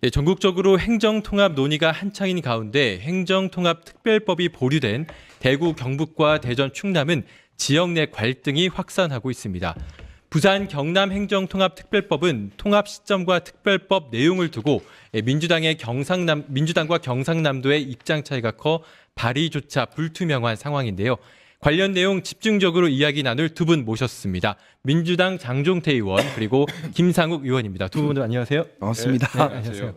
네, 전국적으로 행정통합 논의가 한창인 가운데 행정통합특별법이 보류된 대구 경북과 대전 충남은 지역 내 갈등이 확산하고 있습니다. 부산 경남 행정통합특별법은 통합 시점과 특별법 내용을 두고 민주당과 경상남도의 입장 차이가 커 발의조차 불투명한 상황인데요. 관련 내용 집중적으로 이야기 나눌 두 분 모셨습니다. 민주당 장종태 의원 그리고 김상욱 의원입니다. 두 분 안녕하세요. 반갑습니다. 네, 안녕하세요.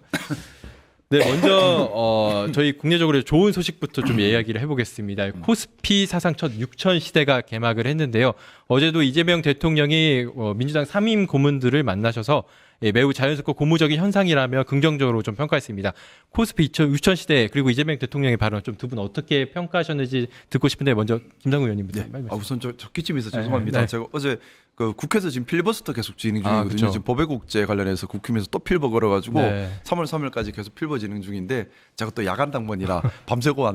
네, 먼저 저희 국내적으로 좋은 소식부터 좀 이야기를 해보겠습니다. 코스피 사상 첫 6천 시대가 개막을 했는데요. 어제도 이재명 대통령이 민주당 상임 고문들을 만나셔서 매우 자연스럽고 고무적인 현상이라며 긍정적으로 좀 평가했습니다. 코스피 6천 시대 그리고 이재명 대통령의 발언 좀 두 분 어떻게 평가하셨는지 듣고 싶은데 먼저 김상우 의원님부터. 네. 우선 저 끼집에서 죄송합니다. 네. 제가 어제 그 국회에서 지금 필버스터 계속 진행 중이거든요. 그렇죠. 지금 법외국제 관련해서 국힘에서 또 필버 걸어가지고 네. 3월 3일까지 계속 필버 진행 중인데 제가 또 야간 당번이라 밤새고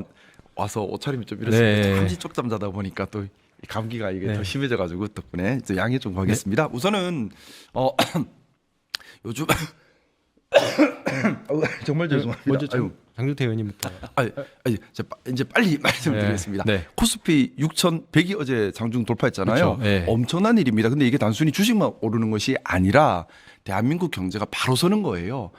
와서 옷차림이 좀 이렇습니다. 네. 한시 쪽잠 자다 보니까 또 이 감기가 이게 네. 더 심해져가지고 덕분에 이제 양해 좀 구하겠습니다. 우선은 요즘 정말 죄송합니다. 먼저 아유. 장종태 의원님부터. 이제 빨리 말씀드리겠습니다. 네. 코스피 6,100이 어제 장중 돌파했잖아요. 그렇죠. 네. 엄청난 일입니다. 근데 이게 단순히 주식만 오르는 것이 아니라 대한민국 경제가 바로 서는 거예요.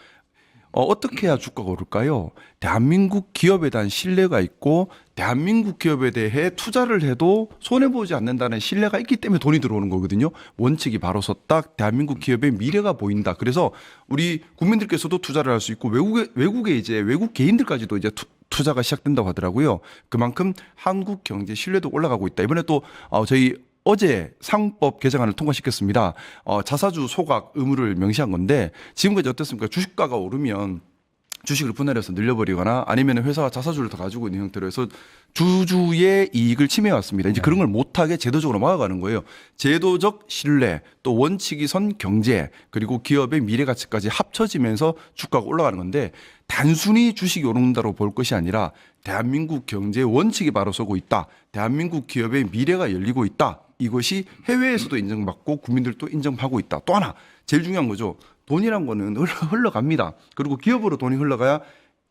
어떻게 해야 주가가 오를까요? 대한민국 기업에 대한 신뢰가 있고 대한민국 기업에 대해 투자를 해도 손해보지 않는다는 신뢰가 있기 때문에 돈이 들어오는 거거든요. 원칙이 바로 섰다. 대한민국 기업의 미래가 보인다. 그래서 우리 국민들께서도 투자를 할 수 있고 외국에 이제 외국 개인들까지도 이제 투자가 시작된다고 하더라고요. 그만큼 한국 경제 신뢰도 올라가고 있다. 이번에 또 저희 어제 상법 개정안을 통과시켰습니다. 자사주 소각 의무를 명시한 건데 지금까지 어떻습니까? 주식가가 오르면 주식을 분할해서 늘려버리거나 아니면 회사가 자사주를 더 가지고 있는 형태로 해서 주주의 이익을 침해왔습니다. 이제 그런 걸 못하게 제도적으로 막아가는 거예요. 제도적 신뢰, 또 원칙이 선 경제, 그리고 기업의 미래 가치까지 합쳐지면서 주가가 올라가는 건데 단순히 주식이 오른다고 볼 것이 아니라 대한민국 경제의 원칙이 바로 서고 있다. 대한민국 기업의 미래가 열리고 있다. 이것이 해외에서도 인정받고 국민들도 인정하고 있다. 또 하나 제일 중요한 거죠. 돈이란 거는 흘러갑니다. 그리고 기업으로 돈이 흘러가야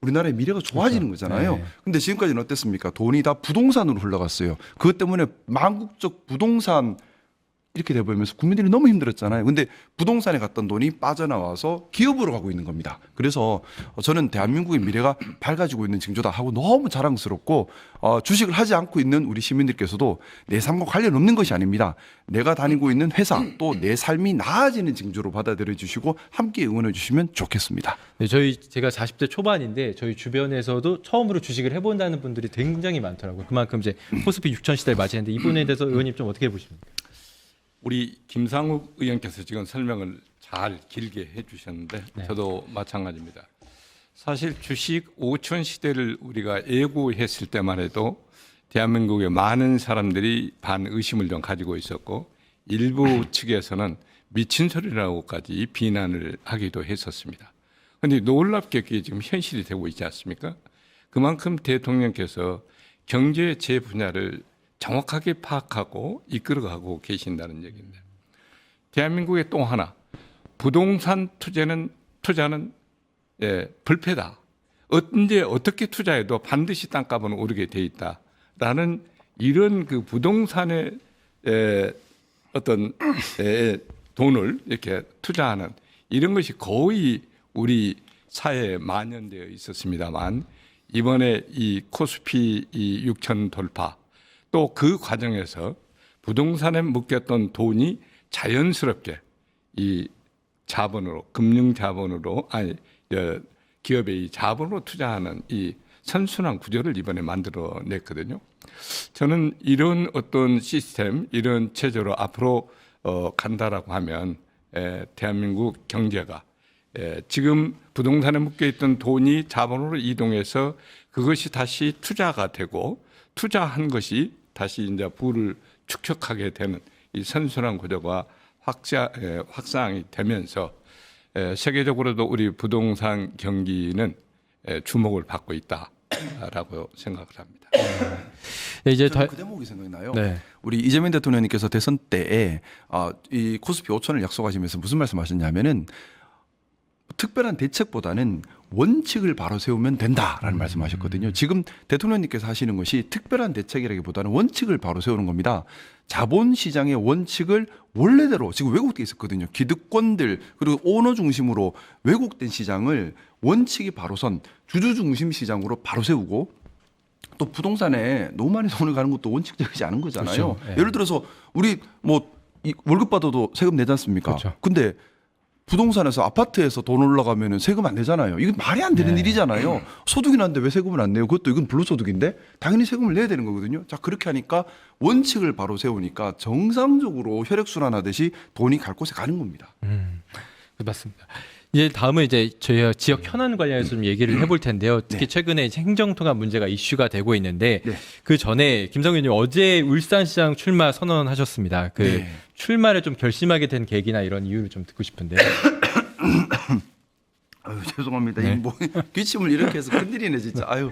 우리나라의 미래가 좋아지는 거잖아요. 네. 근데 지금까지는 어땠습니까? 돈이 다 부동산으로 흘러갔어요. 그것 때문에 망국적 부동산 이렇게 돼버리면서 국민들이 너무 힘들었잖아요. 근데 부동산에 갔던 돈이 빠져나와서 기업으로 가고 있는 겁니다. 그래서 저는 대한민국의 미래가 밝아지고 있는 징조다 하고 너무 자랑스럽고 주식을 하지 않고 있는 우리 시민들께서도 내 삶과 관련 없는 것이 아닙니다. 내가 다니고 있는 회사 또 내 삶이 나아지는 징조로 받아들여 주시고 함께 응원해 주시면 좋겠습니다. 네, 제가 40대 초반인데 저희 주변에서도 처음으로 주식을 해본다는 분들이 굉장히 많더라고요. 그만큼 이제 코스피 6천 시대를 맞이했는데 이 부분에 대해서 의원님 좀 어떻게 보십니까? 우리 김상욱 의원께서 지금 설명을 잘 길게 해주셨는데 네. 저도 마찬가지입니다. 사실 주식 5천 시대를 우리가 예고했을 때만 해도 대한민국의 많은 사람들이 반의심을 좀 가지고 있었고 일부 측에서는 미친 소리라고까지 비난을 하기도 했었습니다. 그런데 놀랍게 그게 지금 현실이 되고 있지 않습니까? 그만큼 대통령께서 경제 제 분야를 정확하게 파악하고 이끌어가고 계신다는 얘기인데 대한민국의 또 하나 부동산 투자는 불패다. 언제 어떻게 투자해도 반드시 땅값은 오르게 돼 있다라는 이런 그 부동산의 어떤 돈을 이렇게 투자하는 이런 것이 거의 우리 사회에 만연되어 있었습니다만 이번에 이 코스피 6천 돌파 또 그 과정에서 부동산에 묶였던 돈이 자연스럽게 이 자본으로 금융 자본으로 기업의 이 자본으로 투자하는 이 선순환 구조를 이번에 만들어냈거든요. 저는 이런 어떤 시스템, 이런 체제로 앞으로 간다라고 하면 대한민국 경제가 지금 부동산에 묶여있던 돈이 자본으로 이동해서 그것이 다시 투자가 되고 투자한 것이 다시 이제 부를 축적하게 되는 이 선순환 구조가 확산이 되면서 세계적으로도 우리 부동산 경기는 주목을 받고 있다라고 생각을 합니다. 네, 이제 저는 그 대목이 생각나요. 네. 우리 이재명 대통령님께서 대선 때에 이 코스피 5천을 약속하시면서 무슨 말씀하셨냐면은 특별한 대책보다는 원칙을 바로 세우면 된다라는 말씀하셨거든요. 지금 대통령님께서 하시는 것이 특별한 대책이라기보다는 원칙을 바로 세우는 겁니다. 자본시장의 원칙을 원래대로 지금 왜곡돼 있었거든요. 기득권들 그리고 오너 중심으로 왜곡된 시장을 원칙이 바로선 주주 중심 시장으로 바로 세우고 또 부동산에 너무 많이 돈을 가는 것도 원칙적이지 않은 거잖아요. 그렇죠. 예. 예를 들어서 우리 이 월급 받아도 세금 내지 않습니까? 그렇죠. 근데 부동산에서 아파트에서 돈 올라가면은 세금 안 내잖아요. 이건 말이 안 되는 일이잖아요. 소득이 났는데 왜 세금을 안 내요? 그것도 이건 불로소득인데 당연히 세금을 내야 되는 거거든요. 자, 그렇게 하니까 원칙을 바로 세우니까 정상적으로 혈액순환하듯이 돈이 갈 곳에 가는 겁니다. 맞습니다. 이제 다음은 이제 저희가 지역 현안 관련해서 좀 얘기를 해볼 텐데요. 특히 최근에 이제 행정통합 문제가 이슈가 되고 있는데 네. 그 전에 김성현 의원님 어제 울산시장 출마 선언하셨습니다. 그 네. 출마를 좀 결심하게 된 계기나 이런 이유를 좀 듣고 싶은데요. 아유, 죄송합니다. 네. 이 뭐 기침을 이렇게 해서 큰일이네 진짜. 아유,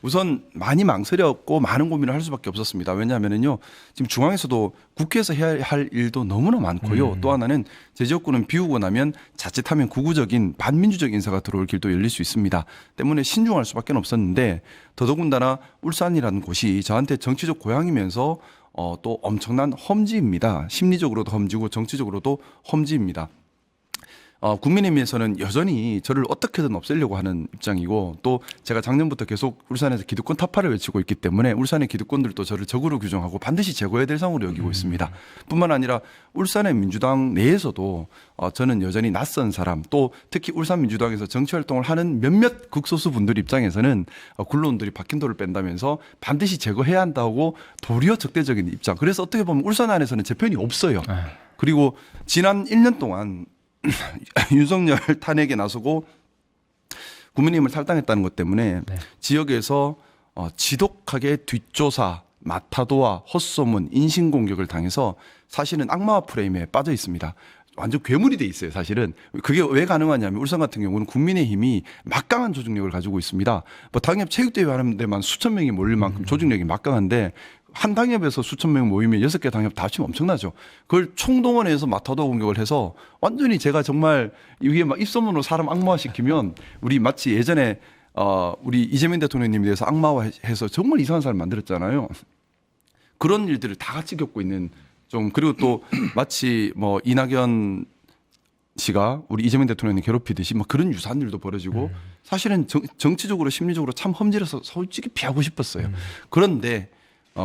우선 많이 망설였고 많은 고민을 할 수밖에 없었습니다. 왜냐하면은요, 지금 중앙에서도 국회에서 해야 할 일도 너무나 많고요. 또 하나는 제 지역구는 비우고 나면 자칫하면 구구적인 반민주적 인사가 들어올 길도 열릴 수 있습니다. 때문에 신중할 수밖에 없었는데 더더군다나 울산이라는 곳이 저한테 정치적 고향이면서 또 엄청난 험지입니다. 심리적으로도 험지고 정치적으로도 험지입니다. 국민의힘에서는 여전히 저를 어떻게든 없애려고 하는 입장이고 또 제가 작년부터 계속 울산에서 기득권 타파를 외치고 있기 때문에 울산의 기득권들도 저를 적으로 규정하고 반드시 제거해야 될 상으로 여기고 있습니다. 뿐만 아니라 울산의 민주당 내에서도 저는 여전히 낯선 사람 또 특히 울산 민주당에서 정치활동을 하는 몇몇 극소수 분들 입장에서는 굴러온들이 박힌 돌을 뺀다면서 반드시 제거해야 한다고 도리어 적대적인 입장. 그래서 어떻게 보면 울산 안에서는 제 편이 없어요. 그리고 지난 1년 동안 윤석열 탄핵에 나서고 국민의힘을 탈당했다는 것 때문에 지역에서 지독하게 뒷조사, 마타도와 헛소문, 인신공격을 당해서 사실은 악마화 프레임에 빠져 있습니다. 완전 괴물이 돼 있어요, 사실은. 그게 왜 가능하냐면 울산 같은 경우는 국민의힘이 막강한 조직력을 가지고 있습니다. 뭐 당협 체육대회 하는 데만 수천 명이 몰릴 만큼 조직력이 막강한데 한 당협에서 수천 명 모이면 6개 당협 다 합치면 엄청나죠. 그걸 총동원해서 마타도 공격을 해서 완전히 제가 정말 이게 막 입소문으로 사람 악마화시키면 우리 마치 예전에 우리 이재명 대통령님에 대해서 악마화해서 정말 이상한 사람 만들었잖아요. 그런 일들을 다 같이 겪고 있는 좀 그리고 또 마치 뭐 이낙연 씨가 우리 이재명 대통령님 괴롭히듯이 막 그런 유사한 일도 벌어지고 사실은 정치적으로 심리적으로 참 험질해서 솔직히 피하고 싶었어요. 그런데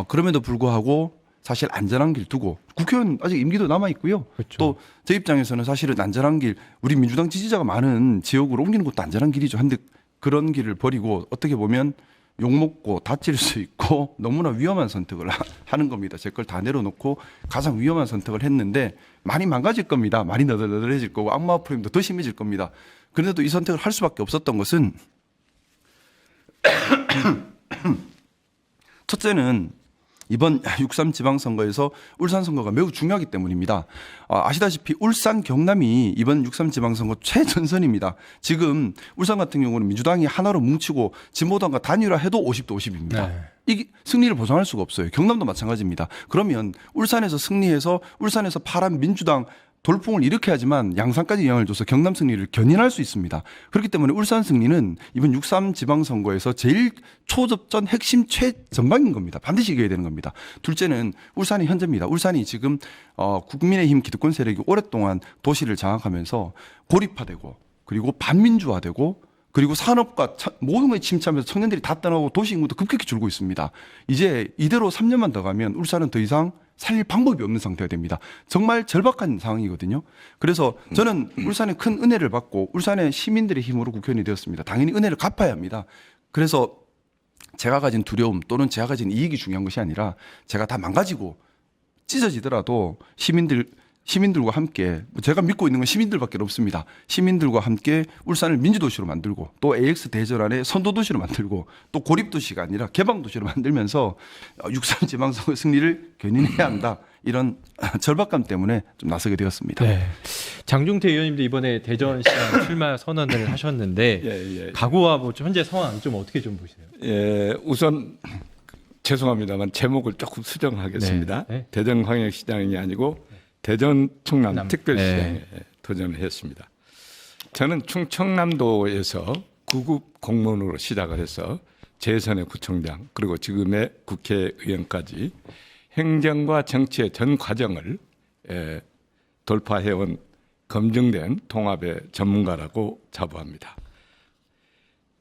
그럼에도 불구하고 사실 안전한 길 두고 국회의원 아직 임기도 남아 있고요. 그렇죠. 또 제 입장에서는 사실은 안전한 길 우리 민주당 지지자가 많은 지역으로 옮기는 것도 안전한 길이죠. 한데 그런 길을 버리고 어떻게 보면 욕먹고 다칠 수 있고 너무나 위험한 선택을 하는 겁니다. 제 걸 다 내려놓고 가장 위험한 선택을 했는데 많이 망가질 겁니다. 많이 너덜너덜해질 거고 악마 프레임도 더 심해질 겁니다. 그런데도 이 선택을 할 수밖에 없었던 것은 첫째는 이번 6.3 지방선거에서 울산 선거가 매우 중요하기 때문입니다. 아시다시피 울산 경남이 이번 6.3 지방선거 최전선입니다. 지금 울산 같은 경우는 민주당이 하나로 뭉치고 진보당과 단일화해도 50대 50입니다. 네. 이게 승리를 보장할 수가 없어요. 경남도 마찬가지입니다. 그러면 울산에서 승리해서 울산에서 파란 민주당 돌풍을 일으켜야지만 양산까지 영향을 줘서 경남 승리를 견인할 수 있습니다. 그렇기 때문에 울산 승리는 이번 6.3 지방선거에서 제일 초접전 핵심 최전방인 겁니다. 반드시 이겨야 되는 겁니다. 둘째는 울산이 현재입니다. 울산이 지금 국민의힘 기득권 세력이 오랫동안 도시를 장악하면서 고립화되고 그리고 반민주화되고 그리고 산업과 모든 것에 침체하면서 청년들이 다 떠나고 도시 인구도 급격히 줄고 있습니다. 이제 이대로 3년만 더 가면 울산은 더 이상 살릴 방법이 없는 상태가 됩니다. 정말 절박한 상황이거든요. 그래서 저는 울산에 큰 은혜를 받고 울산의 시민들의 힘으로 국회의원이 되었습니다. 당연히 은혜를 갚아야 합니다. 그래서 제가 가진 두려움 또는 제가 가진 이익이 중요한 것이 아니라 제가 다 망가지고 찢어지더라도 시민들과 함께 제가 믿고 있는 건 시민들밖에 없습니다. 시민들과 함께 울산을 민주도시로 만들고 또 AX 대전환의 선도도시로 만들고 또 고립도시가 아니라 개방도시로 만들면서 6.3 지방선거 승리를 견인해야 한다. 이런 절박감 때문에 좀 나서게 되었습니다. 네. 장중태 의원님도 이번에 대전시장 출마 선언을 하셨는데 각오와 뭐 현재 상황 좀 어떻게 좀 보시나요? 예, 우선 죄송합니다만 제목을 조금 수정하겠습니다. 네. 대전광역시장이 아니고 대전 충남 충남. 특별시장에 네. 도전을 했습니다. 저는 충청남도에서 9급 공무원으로 시작을 해서 재선의 구청장 그리고 지금의 국회의원까지 행정과 정치의 전 과정을 돌파해온 검증된 통합의 전문가라고 자부합니다.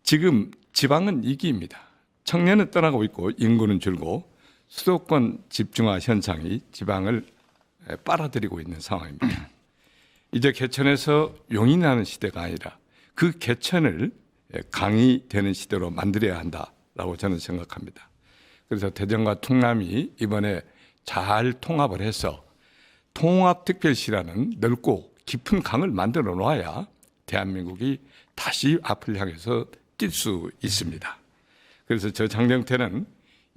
지금 지방은 위기입니다. 청년은 떠나고 있고 인구는 줄고 수도권 집중화 현상이 지방을 빨아들이고 있는 상황입니다. 이제 개천에서 용이 나는 시대가 아니라 그 개천을 강이 되는 시대로 만들어야 한다라고 저는 생각합니다. 그래서 대전과 충남이 이번에 잘 통합을 해서 통합특별시라는 넓고 깊은 강을 만들어 놓아야 대한민국이 다시 앞을 향해서 뛸 수 있습니다. 그래서 저 장경태는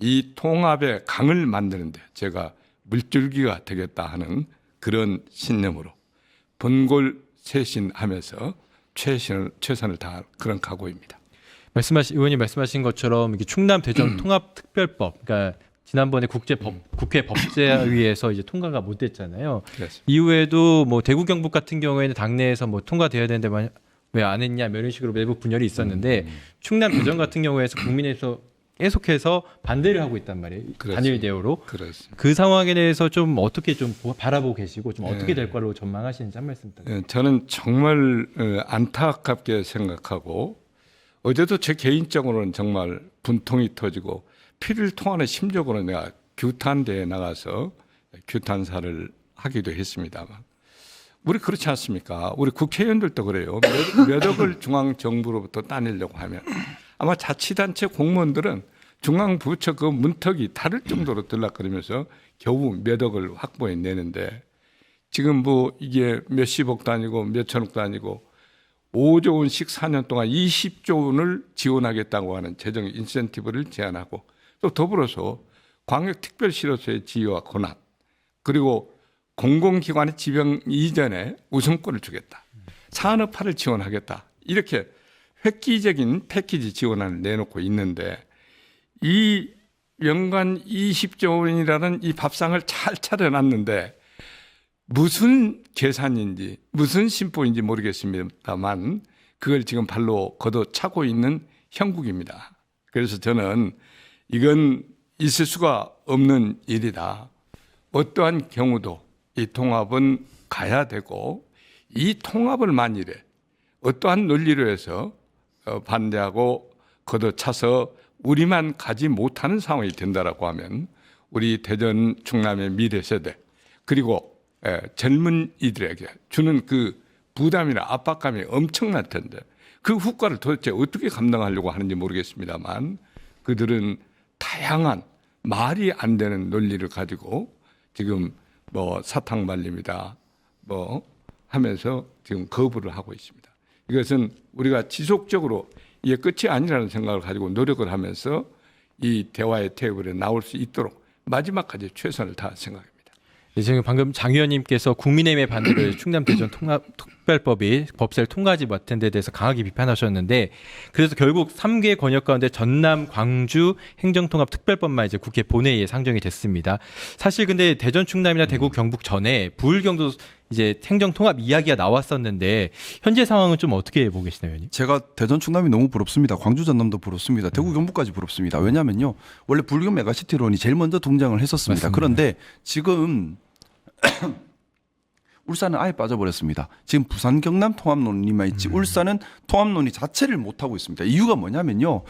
이 통합의 강을 만드는데 제가 물줄기가 되겠다 하는 그런 신념으로 본골쇄신하면서 최선을 다할 그런 각오입니다. 의원님 말씀하신 것처럼 이게 충남 대전 통합특별법, 그러니까 지난번에 국회 법제위에서 이제 통과가 못 됐잖아요. 그렇습니다. 이후에도 뭐 대구 경북 같은 경우에는 당내에서 뭐 통과돼야 되는데 왜 안 했냐 이런 식으로 내부 분열이 있었는데 충남 대전 같은 경우에서 국민에서 계속해서 반대를 하고 있단 말이에요. 그렇습니다. 단일 대우로. 그렇습니다. 그 상황에 대해서 좀 어떻게 좀 바라보고 계시고 좀 어떻게 될 거로 전망하시는지 한 말씀 부탁드립니다. 저는 정말 안타깝게 생각하고 어제도 제 개인적으로는 정말 분통이 터지고 피를 토하는 심적으로 내가 규탄대에 나가서 규탄사를 하기도 했습니다만 우리 그렇지 않습니까? 우리 국회의원들도 그래요. 몇 억을 중앙정부로부터 따내려고 하면 아마 자치단체 공무원들은 중앙부처 그 문턱이 다를 정도로 들락거리면서 겨우 몇 억을 확보해내는데 지금 뭐 이게 몇십억도 아니고 몇천억도 아니고 5조 원씩 4년 동안 20조 원을 지원하겠다고 하는 재정 인센티브를 제안하고 또 더불어서 광역특별시로서의 지위와 권한 그리고 공공기관의 지병 이전에 우선권을 주겠다. 산업화를 지원하겠다. 이렇게 획기적인 패키지 지원안을 내놓고 있는데 이 연간 20조 원이라는 이 밥상을 잘 차려놨는데 무슨 계산인지 무슨 심보인지 모르겠습니다만 그걸 지금 발로 걷어차고 있는 형국입니다. 그래서 저는 이건 있을 수가 없는 일이다. 어떠한 경우도 이 통합은 가야 되고 이 통합을 만일에 어떠한 논리로 해서 반대하고 걷어차서 우리만 가지 못하는 상황이 된다라고 하면 우리 대전 충남의 미래 세대 그리고 젊은 이들에게 주는 그 부담이나 압박감이 엄청날 텐데 그 후과를 도대체 어떻게 감당하려고 하는지 모르겠습니다만 그들은 다양한 말이 안 되는 논리를 가지고 지금 뭐 사탕 발림이다 뭐 하면서 지금 거부를 하고 있습니다. 이것은 우리가 지속적으로 이게 끝이 아니라는 생각을 가지고 노력을 하면서 이 대화의 테이블에 나올 수 있도록 마지막까지 최선을 다할 생각입니다. 네, 지금 방금 장 의원님께서 국민의힘의 반대로 충남 대전 통합특별법이 법사를 통과하지 못한 데 대해서 강하게 비판하셨는데 그래서 결국 3개 권역 가운데 전남, 광주 행정통합특별법만 이제 국회 본회의에 상정이 됐습니다. 사실 근데 대전, 충남이나 대구, 경북 전에 부울경도 이제 행정통합 이야기가 나왔었는데 현재 상황은 좀 어떻게 보고 계시나요, 의원님? 제가 대전 충남이 너무 부럽습니다. 광주 전남도 부럽습니다. 대구 경북까지 부럽습니다. 왜냐하면요. 원래 불경 메가시티론이 제일 먼저 등장을 했었습니다. 맞습니다. 그런데 지금 울산은 아예 빠져버렸습니다. 지금 부산 경남 통합론이만 있지 울산은 통합론이 자체를 못하고 있습니다. 이유가 뭐냐면요.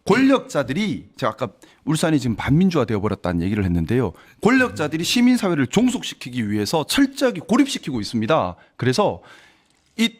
권력자들이 제가 아까 울산이 지금 반민주화 되어버렸다는 얘기를 했는데요. 권력자들이 시민사회를 종속시키기 위해서 철저하게 고립시키고 있습니다. 그래서 이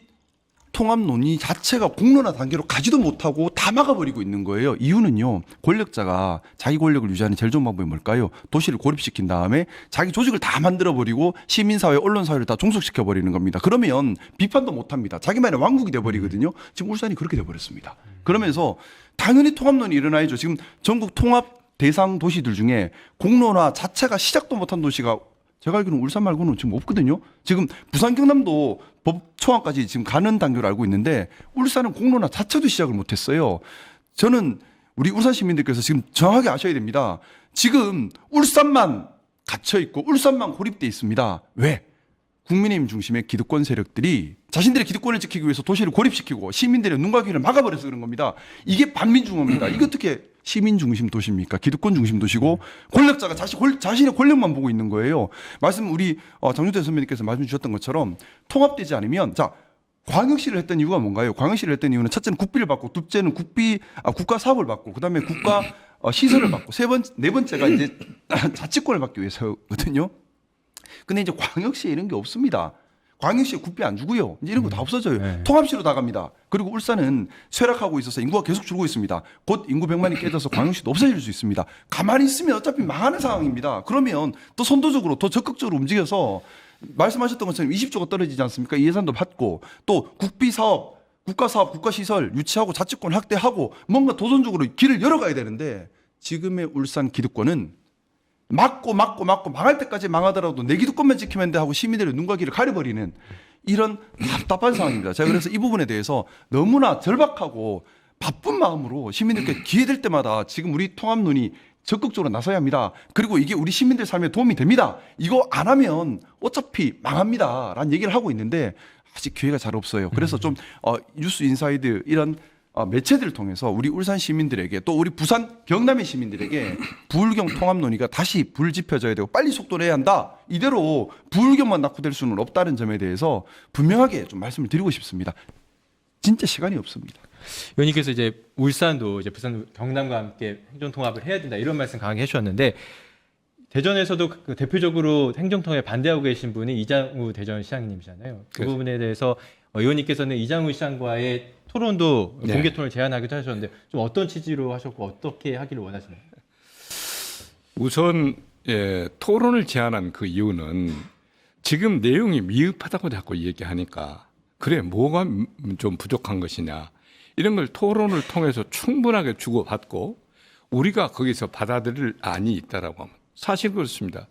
통합론이 자체가 공론화 단계로 가지도 못하고 다 막아버리고 있는 거예요. 이유는요. 권력자가 자기 권력을 유지하는 제일 좋은 방법이 뭘까요? 도시를 고립시킨 다음에 자기 조직을 다 만들어버리고 시민사회, 언론사회를 다 종속시켜버리는 겁니다. 그러면 비판도 못합니다. 자기만의 왕국이 돼버리거든요. 지금 울산이 그렇게 돼버렸습니다. 그러면서 당연히 통합론이 일어나야죠. 지금 전국 통합 대상 도시들 중에 공론화 자체가 시작도 못한 도시가 제가 알기로는 울산 말고는 지금 없거든요. 지금 부산 경남도 법 초안까지 지금 가는 단계로 알고 있는데 울산은 공론화 자체도 시작을 못했어요. 저는 우리 울산 시민들께서 지금 정확하게 아셔야 됩니다. 지금 울산만 갇혀 있고 울산만 고립돼 있습니다. 왜? 국민의힘 중심의 기득권 세력들이 자신들의 기득권을 지키기 위해서 도시를 고립시키고 시민들의 눈과 귀를 막아버려서 그런 겁니다. 이게 반민중화입니다. 이게 어떻게 시민 중심 도시입니까? 기득권 중심 도시고 권력자가 자신의 권력만 보고 있는 거예요. 말씀 우리 장준태 선배님께서 말씀 주셨던 것처럼 통합되지 않으면 자 광역시를 했던 이유가 뭔가요? 광역시를 했던 이유는 첫째는 국비를 받고, 둘째는 국가 사업을 받고, 그다음에 국가 시설을 받고, 네 번째가 이제 자치권을 받기 위해서거든요. 근데 이제 광역시에 이런 게 없습니다. 광역시에 국비 안 주고요. 이제 이런 거 다 없어져요. 네. 통합시로 다 갑니다. 그리고 울산은 쇠락하고 있어서 인구가 계속 줄고 있습니다. 곧 인구 100만이 깨져서 광역시도 없어질 수 있습니다. 가만히 있으면 어차피 망하는 상황입니다. 그러면 또 선도적으로 더 적극적으로 움직여서 말씀하셨던 것처럼 20조가 떨어지지 않습니까? 이 예산도 받고 또 국비 사업, 국가 사업, 국가 시설 유치하고 자치권 확대하고 뭔가 도전적으로 길을 열어가야 되는데 지금의 울산 기득권은 막고 망할 때까지 망하더라도 내 기득권만 지키면 돼 하고 시민들의 눈과 귀를 가려버리는 이런 답답한 상황입니다. 제가 그래서 이 부분에 대해서 너무나 절박하고 바쁜 마음으로 시민들께 기회 될 때마다 지금 우리 통합론이 적극적으로 나서야 합니다. 그리고 이게 우리 시민들 삶에 도움이 됩니다. 이거 안 하면 어차피 망합니다. 라는 얘기를 하고 있는데 아직 기회가 잘 없어요. 그래서 좀 뉴스 인사이드 이런 매체들을 통해서 우리 울산 시민들에게 또 우리 부산 경남의 시민들에게 부울경 통합 논의가 다시 불지펴져야 되고 빨리 속도를 내야 한다. 이대로 부울경만 낙후될 수는 없다는 점에 대해서 분명하게 좀 말씀을 드리고 싶습니다. 진짜 시간이 없습니다. 의원님께서 이제 울산도 이제 부산 경남과 함께 행정 통합을 해야 된다 이런 말씀 강하게 해주셨는데 대전에서도 그 대표적으로 행정 통합에 반대하고 계신 분이 이장우 대전시장님이잖아요. 그 그렇죠. 부분에 대해서 의원님께서는 이장우 시장과의 토론도 네. 공개 토론을 제안하기도 하셨는데 좀 어떤 취지로 하셨고 어떻게 하기를 원하시나요? 우선 토론을 제안한 그 이유는 지금 내용이 미흡하다고 자꾸 얘기하니까 그래 뭐가 좀 부족한 것이냐 이런 걸 토론을 통해서 충분하게 주고받고 우리가 거기서 받아들일 안이 있다라고 하면 사실 그렇습니다.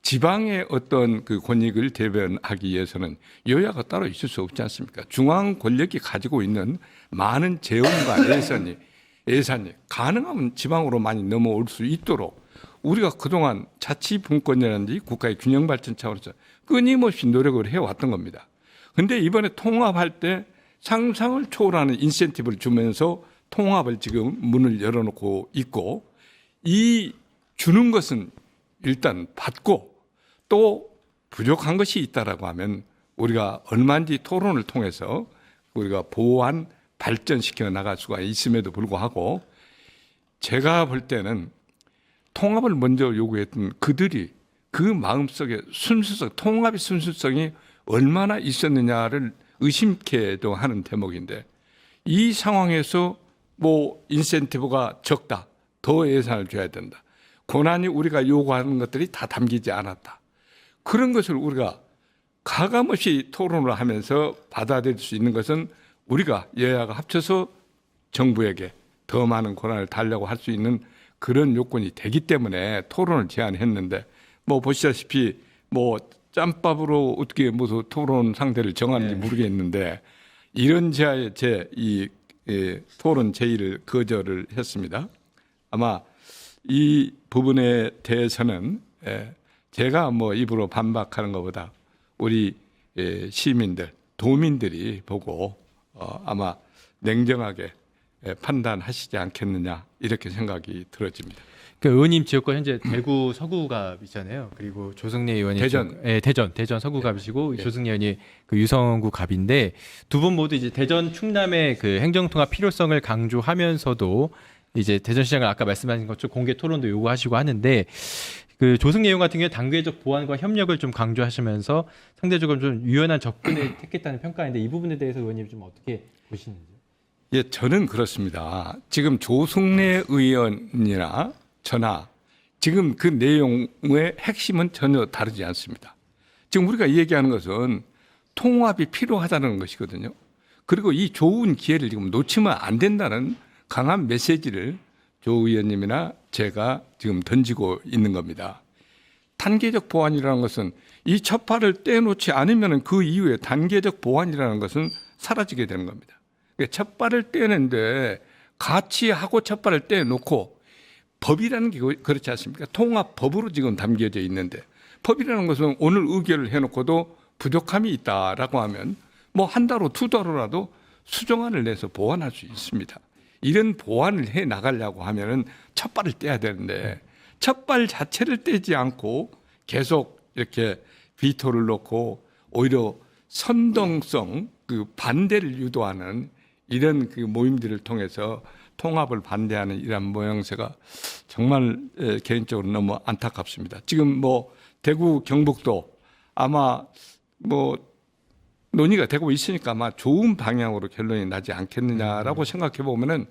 지방의 어떤 그 권익을 대변하기 위해서는 여야가 따로 있을 수 없지 않습니까? 중앙 권력이 가지고 있는 많은 재원과 예산이 가능하면 지방으로 많이 넘어올 수 있도록 우리가 그동안 자치분권이라든지 국가의 균형 발전 차원에서 끊임없이 노력을 해왔던 겁니다. 그런데 이번에 통합할 때 상상을 초월하는 인센티브를 주면서 통합을 지금 문을 열어놓고 있고 이 주는 것은 일단 받고 또 부족한 것이 있다라고 하면 우리가 얼마인지 토론을 통해서 우리가 보완 발전시켜 나갈 수가 있음에도 불구하고 제가 볼 때는 통합을 먼저 요구했던 그들이 그 마음속에 통합의 순수성이 얼마나 있었느냐를 의심케도 하는 대목인데 이 상황에서 뭐 인센티브가 적다, 더 예산을 줘야 된다. 고난이 우리가 요구하는 것들이 다 담기지 않았다. 그런 것을 우리가 가감없이 토론을 하면서 받아들일 수 있는 것은 우리가 여야가 합쳐서 정부에게 더 많은 권한을 달라고 할 수 있는 그런 요건이 되기 때문에 토론을 제안했는데 뭐 보시다시피 뭐 짬밥으로 어떻게 무슨 토론 상대를 정하는지 모르겠는데 이런 이 토론 제의를 거절을 했습니다. 아마 이 부분에 대해서는 제가 뭐 입으로 반박하는 것보다 우리 시민들, 도민들이 보고 아마 냉정하게 판단하시지 않겠느냐 이렇게 생각이 들어집니다. 그 의원님 지역구 현재 대구 서구갑이잖아요. 그리고 조승래 의원이 대전 서구갑이시고 조승래 의원이 그 유성구 갑인데 두 분 모두 이제 대전 충남의 그 행정통합 필요성을 강조하면서도 이제 대전시장을 아까 말씀하신 것처럼 공개 토론도 요구하시고 하는데 그 조승래 의원 같은 경우에 단계적 보완과 협력을 좀 강조하시면서 상대적으로 좀 유연한 접근을 택했다는 평가인데 이 부분에 대해서 의원님 좀 어떻게 보시는지? 예, 저는 그렇습니다. 지금 조승래 의원이나 저나 지금 그 내용의 핵심은 전혀 다르지 않습니다. 지금 우리가 얘기하는 것은 통합이 필요하다는 것이거든요. 그리고 이 좋은 기회를 지금 놓치면 안 된다는 강한 메시지를 조 의원님이나 제가 지금 던지고 있는 겁니다. 단계적 보완이라는 것은 이 첫 발을 떼놓지 않으면 그 이후에 단계적 보완이라는 것은 사라지게 되는 겁니다. 첫 발을 떼는데 같이 하고 첫 발을 떼놓고 법이라는 게 그렇지 않습니까? 통합법으로 지금 담겨져 있는데 법이라는 것은 오늘 의결을 해놓고도 부족함이 있다라고 하면 뭐 한 달로 두 달로라도 수정안을 내서 보완할 수 있습니다. 이런 보완을 해 나가려고 하면은 첫 발을 떼야 되는데 첫 발 자체를 떼지 않고 계속 이렇게 비토를 놓고 오히려 선동성 그 반대를 유도하는 이런 그 모임들을 통해서 통합을 반대하는 이런 모양새가 정말 개인적으로 너무 안타깝습니다. 지금 뭐 대구 경북도 아마 뭐 논의가 되고 있으니까 아마 좋은 방향으로 결론이 나지 않겠느냐라고 생각해 보면은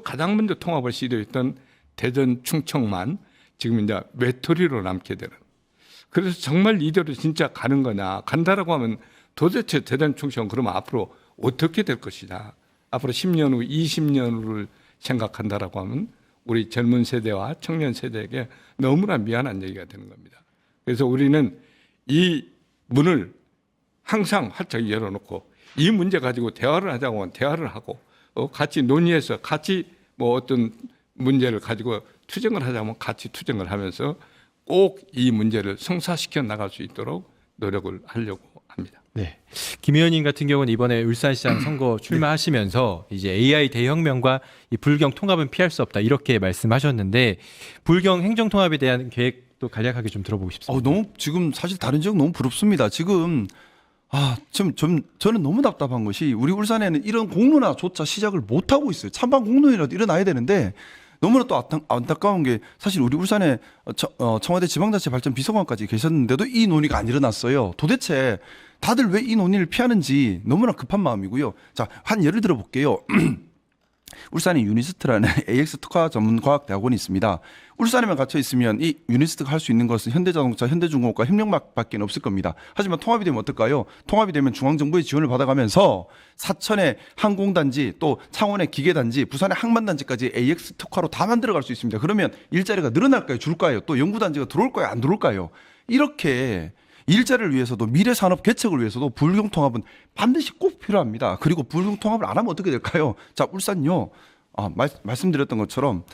가장 먼저 통합을 시도했던 대전 충청만 지금 이제 외톨이로 남게 되는. 그래서 정말 이대로 진짜 가는 거냐. 간다라고 하면 도대체 대전 충청 그러면 앞으로 어떻게 될 것이냐. 앞으로 10년 후, 20년 후를 생각한다라고 하면 우리 젊은 세대와 청년 세대에게 너무나 미안한 얘기가 되는 겁니다. 그래서 우리는 이 문을 항상 활짝 열어놓고 이 문제 가지고 대화를 하자고 하면 대화를 하고 같이 논의해서 같이 뭐 어떤 문제를 가지고 투쟁을 하자면 같이 투쟁을 하면서 꼭 이 문제를 성사시켜 나갈 수 있도록 노력을 하려고 합니다. 네. 김 의원님 같은 경우는 이번에 울산시장 선거 출마하시면서 이제 AI 대혁명과 이 불경 통합은 피할 수 없다 이렇게 말씀하셨는데 불경 행정 통합에 대한 계획도 간략하게 좀 들어보고 싶습니다. 너무 지금 사실 다른 지역 너무 부럽습니다. 지금 저는 너무 답답한 것이 우리 울산에는 이런 공론화조차 시작을 못 하고 있어요. 찬반 공론이라도 일어나야 되는데 너무나 또 안타까운 게 사실 우리 울산에 청와대 지방자치 발전 비서관까지 계셨는데도 이 논의가 안 일어났어요. 도대체 다들 왜 이 논의를 피하는지 너무나 급한 마음이고요. 자, 한 예를 들어 볼게요. 울산에 유니스트라는 AX 특화 전문 과학대학원이 있습니다. 울산에만 갇혀 있으면 이 유니스트가 할 수 있는 것은 현대자동차, 현대중공업과 협력밖에 없을 겁니다. 하지만 통합이 되면 어떨까요? 통합이 되면 중앙정부의 지원을 받아가면서 사천의 항공단지, 또 창원의 기계단지, 부산의 항만단지까지 AX 특화로 다 만들어갈 수 있습니다. 그러면 일자리가 늘어날까요? 줄까요? 또 연구단지가 들어올까요? 안 들어올까요? 이렇게 일자리를 위해서도 미래 산업 개척을 위해서도 불경 통합은 반드시 꼭 필요합니다. 그리고 불경 통합을 안 하면 어떻게 될까요? 자, 울산요. 말씀드렸던 것처럼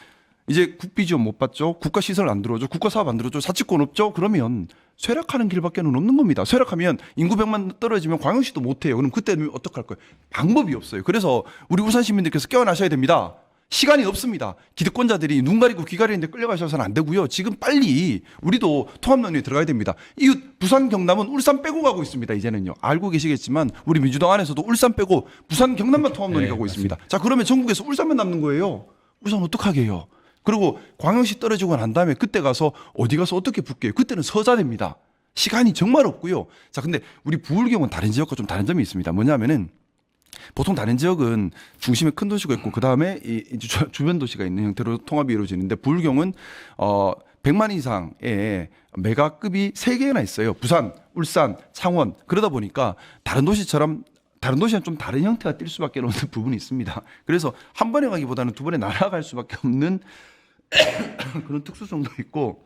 이제 국비 지원 못 받죠. 국가 시설 안 들어오죠. 국가 사업 안 들어오죠. 사치권 없죠. 그러면 쇠락하는 길밖에는 없는 겁니다. 쇠락하면 인구 100만 떨어지면 광역시도 못 해요. 그럼 그때는 어떡할 거예요? 방법이 없어요. 그래서 우리 울산 시민들께서 깨어나셔야 됩니다. 시간이 없습니다. 기득권자들이 눈 가리고 귀 가리는데 끌려가셔서는 안 되고요. 지금 빨리 우리도 통합론에 들어가야 됩니다. 이웃 부산 경남은 울산 빼고 가고 있습니다. 이제는요. 알고 계시겠지만 우리 민주당 안에서도 울산 빼고 부산 경남만 통합론이 가고 있습니다. 자, 그러면 전국에서 울산만 남는 거예요. 울산 어떡하게 해요? 그리고 광역시 떨어지고 난 다음에 그때 가서 어디 가서 어떻게 붙게요? 그때는 서자됩니다. 시간이 정말 없고요. 자, 근데 우리 부울경은 다른 지역과 좀 다른 점이 있습니다. 뭐냐면은 보통 다른 지역은 중심에 큰 도시가 있고 그 다음에 이 주변 도시가 있는 형태로 통합이 이루어지는데 부울경은 100만 이상의 메가급이 3개나 있어요. 부산, 울산, 창원. 그러다 보니까 다른 도시랑 좀 다른 형태가 띌 수밖에 없는 부분이 있습니다. 그래서 한 번에 가기보다는 두 번에 날아갈 수밖에 없는 그런 특수성도 있고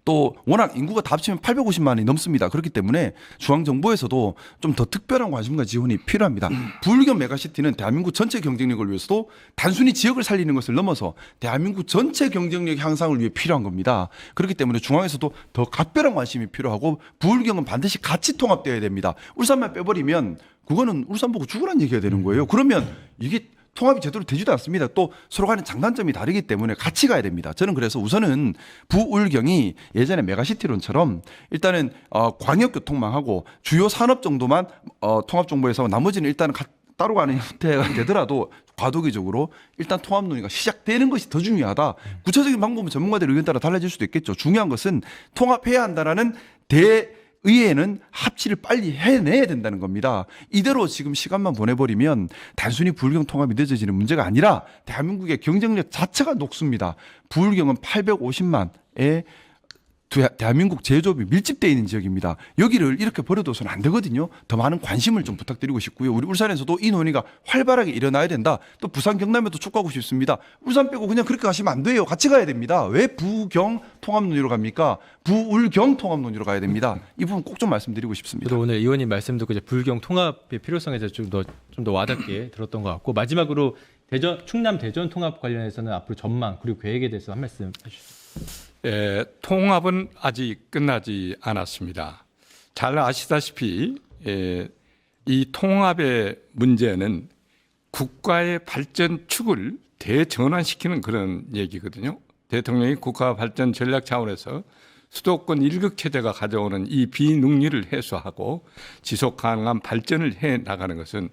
또 워낙 인구가 다 합치면 850만이 넘습니다. 그렇기 때문에 중앙정부에서도 좀 더 특별한 관심과 지원이 필요합니다. 부울경 메가시티는 대한민국 전체 경쟁력을 위해서도 단순히 지역을 살리는 것을 넘어서 대한민국 전체 경쟁력 향상을 위해 필요한 겁니다. 그렇기 때문에 중앙에서도 더 각별한 관심이 필요하고 부울경은 반드시 같이 통합되어야 됩니다. 울산만 빼버리면 그거는 울산 보고 죽으란 얘기가 되는 거예요. 그러면 이게 통합이 제대로 되지도 않습니다. 또 서로 간의 장단점이 다르기 때문에 같이 가야 됩니다. 저는 그래서 우선은 부울경이 예전에 메가시티론처럼 일단은 광역교통망하고 주요 산업 정도만 통합정보에서 나머지는 일단은 따로 가는 형태가 되더라도 과도기적으로 일단 통합 논의가 시작되는 것이 더 중요하다. 구체적인 방법은 전문가들 의견 따라 달라질 수도 있겠죠. 중요한 것은 통합해야 한다라는 의회는 합치를 빨리 해내야 된다는 겁니다. 이대로 지금 시간만 보내버리면 단순히 부울경 통합이 늦어지는 문제가 아니라 대한민국의 경쟁력 자체가 녹습니다. 부울경은 850만의 대한민국 제조업이 밀집되어 있는 지역입니다. 여기를 이렇게 버려둬서는 안 되거든요. 더 많은 관심을 좀 부탁드리고 싶고요. 우리 울산에서도 이 논의가 활발하게 일어나야 된다. 또 부산 경남에도 촉구하고 싶습니다. 울산 빼고 그냥 그렇게 가시면 안 돼요. 같이 가야 됩니다. 왜 부경 통합 논의로 갑니까? 부울경 통합 논의로 가야 됩니다. 이 부분 꼭 좀 말씀드리고 싶습니다. 저도 오늘 의원님 말씀 듣고 이제 불경 통합의 필요성에 대해서 좀 더 와닿게 들었던 것 같고 마지막으로 충남 대전 통합 관련해서는 앞으로 전망 그리고 계획에 대해서 한 말씀 해주시죠. 통합은 아직 끝나지 않았습니다. 잘 아시다시피 이 통합의 문제는 국가의 발전 축을 대전환시키는 그런 얘기거든요. 대통령이 국가 발전 전략 차원에서 수도권 1급 체제가 가져오는 이 비능률을 해소하고 지속 가능한 발전을 해 나가는 것은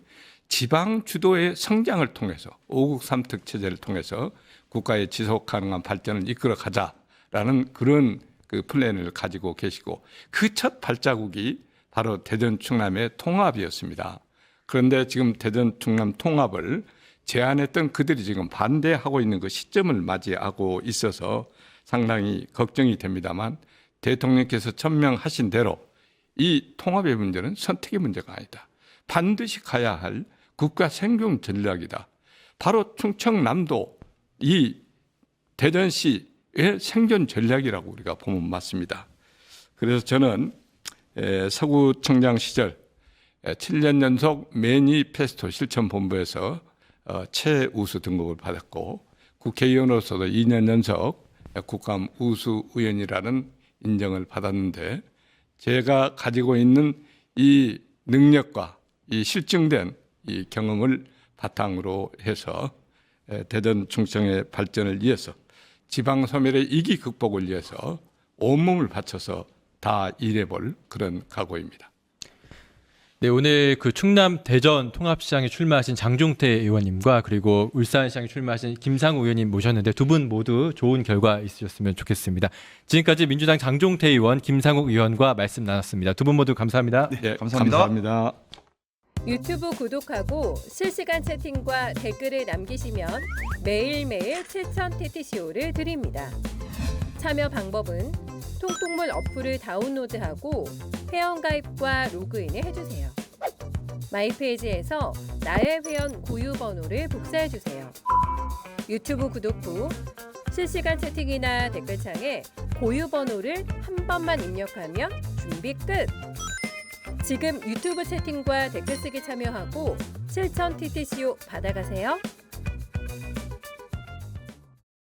지방 주도의 성장을 통해서 5국 3특 체제를 통해서 국가의 지속 가능한 발전을 이끌어 가자라는 그런 그 플랜을 가지고 계시고 그 첫 발자국이 바로 대전 충남의 통합이었습니다. 그런데 지금 대전 충남 통합을 제안했던 그들이 지금 반대하고 있는 그 시점을 맞이하고 있어서 상당히 걱정이 됩니다만 대통령께서 천명하신 대로 이 통합의 문제는 선택의 문제가 아니다. 반드시 가야 할 국가 생존 전략이다. 바로 충청남도 이 대전시의 생존 전략이라고 우리가 보면 맞습니다. 그래서 저는 서구청장 시절 7년 연속 매니페스토 실천본부에서 최우수 등급을 받았고 국회의원으로서도 2년 연속 국감 우수 의원이라는 인정을 받았는데 제가 가지고 있는 이 능력과 이 실증된 이 경험을 바탕으로 해서 대전 충청의 발전을 위해서 지방 소멸의 이기 극복을 위해서 온몸을 바쳐서 다 일해볼 그런 각오입니다. 네, 오늘 그 충남 대전 통합시장에 출마하신 장종태 의원님과 그리고 울산시장에 출마하신 김상우 의원님 모셨는데 두 분 모두 좋은 결과 있으셨으면 좋겠습니다. 지금까지 민주당 장종태 의원, 김상우 의원과 말씀 나눴습니다. 두 분 모두 감사합니다. 네, 감사합니다. 감사합니다. 유튜브 구독하고 실시간 채팅과 댓글을 남기시면 매일매일 7천 TTCO를 드립니다. 참여 방법은 통통물 어플을 다운로드하고 회원가입과 로그인을 해주세요. 마이페이지에서 나의 회원 고유 번호를 복사해주세요. 유튜브 구독 후 실시간 채팅이나 댓글창에 고유 번호를 한 번만 입력하면 준비 끝! 지금 유튜브 채팅과 댓글 쓰기 참여하고 실천 TTCO 받아가세요.